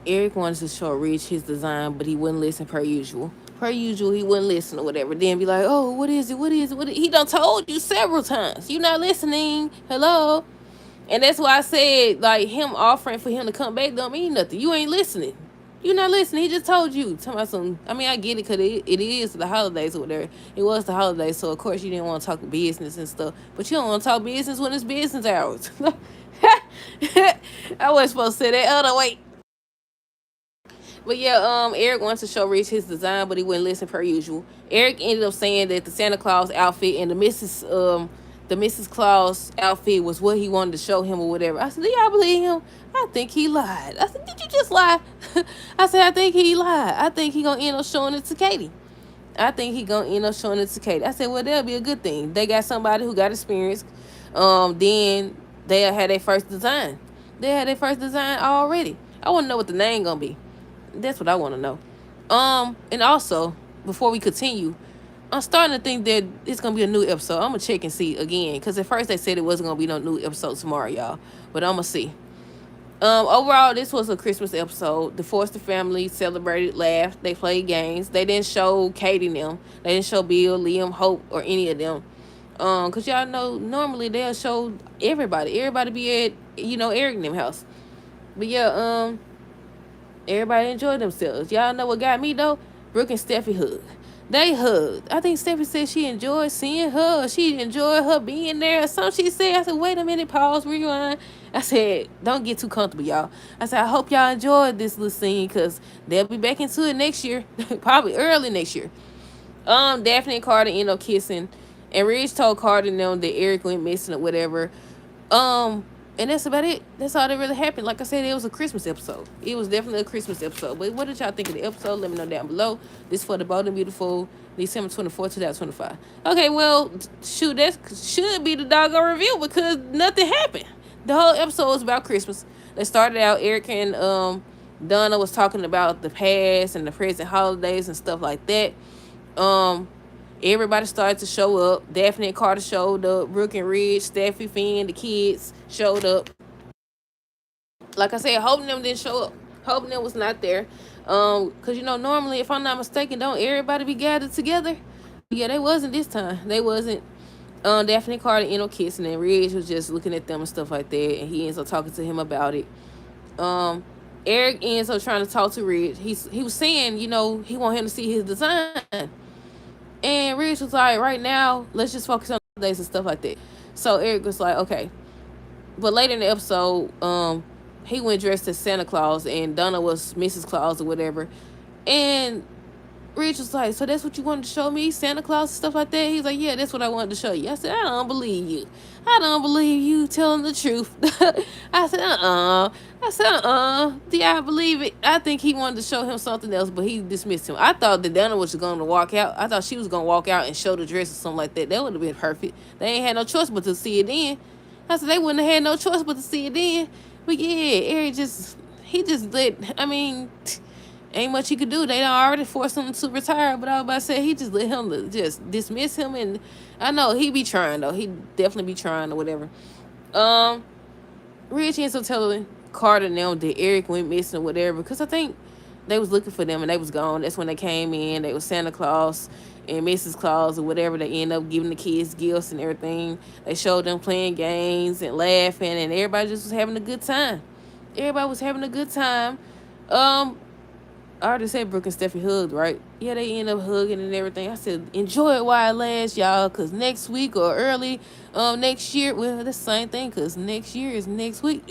Eric wanted to show Rich his design, but he wouldn't listen per usual. Per usual, he wouldn't listen or whatever. Then be like, "Oh, what is it? What is it? What is it?" He done told you several times. You not listening. Hello. And that's why I said, like, him offering for him to come back don't mean nothing. You ain't listening. You not listening. He just told you. Tell me some. I mean, I get it because it is the holidays or whatever. It was the holidays, so of course you didn't want to talk business and stuff. But you don't want to talk business when it's business hours. I wasn't supposed to say that. Oh no, wait. But yeah, Eric wants to show Rich his design, but he wouldn't listen per usual. Eric ended up saying that the Santa Claus outfit and the Mrs. Claus outfit was what he wanted to show him or whatever. I said, do y'all believe him? I think he lied. I said, did you just lie? I said, I think he lied. I think he gonna end up showing it to Katie. I think he gonna end up showing it to Katie. I said, well, that'll be a good thing. They got somebody who got experience. Then they'll have their first design. They had their first design already. I want to know what the name gonna be. That's what I want to know. And also, before we continue, I'm starting to think that it's gonna be a new episode. I'm gonna check and see again, because at first they said it wasn't gonna be no new episode tomorrow, y'all. But I'm gonna see. Overall, this was a Christmas episode. The Forster family celebrated, laughed, they played games. They didn't show Katie and them. They didn't show Bill, Liam, Hope, or any of them. Cause y'all know normally they'll show everybody. Everybody be at Eric and them house. But yeah, everybody enjoyed themselves. Y'all know what got me though? Brooke and Steffi hugged. They hugged. I think Steffi said she enjoyed seeing her. She enjoyed her being there. Or something she said. I said, wait a minute, pause, rewind. I said, don't get too comfortable, y'all. I said, I hope y'all enjoyed this little scene because they'll be back into it next year. Probably early next year. Daphne and Carter end up kissing. And Ridge told Carter and them that Eric went missing or whatever. And that's about it. That's all that really happened. Like I said, it was a Christmas episode. It was definitely a Christmas episode. But what did y'all think of the episode? Let me know down below. This is for the Bold and Beautiful, December 24, 2025. Okay, well, shoot, that should be the doggone review because nothing happened. The whole episode was about Christmas. They started out, Eric and Donna was talking about the past and the present holidays and stuff like that. Everybody started to show up. Daphne and Carter showed up. Brooke and Ridge, Steffi, Finn, the kids showed up. Like I said, Hope and them didn't show up. Hope and them was not there. Cause normally, if I'm not mistaken, don't everybody be gathered together? Yeah, they wasn't this time. They wasn't. Daphne and Carter ended up kissing, and Ridge was just looking at them and stuff like that, and he ends up talking to him about it. Eric ends up trying to talk to Ridge. He was saying, he want him to see his design. And Ridge was like, right now, let's just focus on days and stuff like that. So Eric was like, okay. But later in the episode, he went dressed as Santa Claus and Donna was Mrs. Claus or whatever. And Ridge was like, so that's what you wanted to show me, Santa Claus and stuff like that? He's like, yeah, that's what I wanted to show you. I said, I don't believe you. I don't believe you telling the truth. I said, I said, do y'all believe it? I think he wanted to show him something else, but he dismissed him. I thought that Donna was going to walk out. I thought she was going to walk out and show the dress or something like that. That would have been perfect. They ain't had no choice but to see it then. I said, they wouldn't have had no choice but to see it then. But yeah, Eric ain't much he could do. They done already forced him to retire, but I was about to say he just let him just dismiss him, and I know he be trying though. He definitely be trying or whatever. Rich ends up telling Carter now that Eric went missing or whatever because I think they was looking for them and they was gone. That's when they came in. They was Santa Claus and Mrs. Claus or whatever. They end up giving the kids gifts and everything. They showed them playing games and laughing, and everybody just was having a good time. Everybody was having a good time. I already said Brooke and Steffi hugged, right? Yeah, they end up hugging and everything. I said, enjoy it while it lasts, y'all, because next week or early next year, well, that's the same thing, because next year is next week.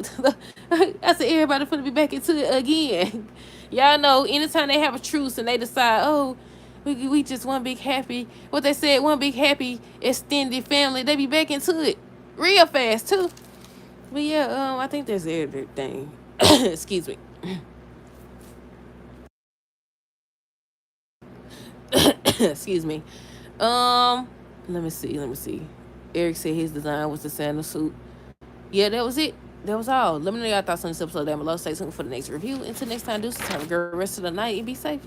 I said, everybody finna be back into it again. Y'all know, anytime they have a truce and they decide, oh, we just one big happy, what they said, one big happy extended family, they be back into it real fast, too. But yeah, I think that's everything. Excuse me. Excuse me. Let me see. Eric said his design was the Santa suit. Yeah, that was it. That was all. Let me know your thoughts on this episode down below. Stay tuned for the next review. Until next time, deuces. Have a great rest of the night and be safe.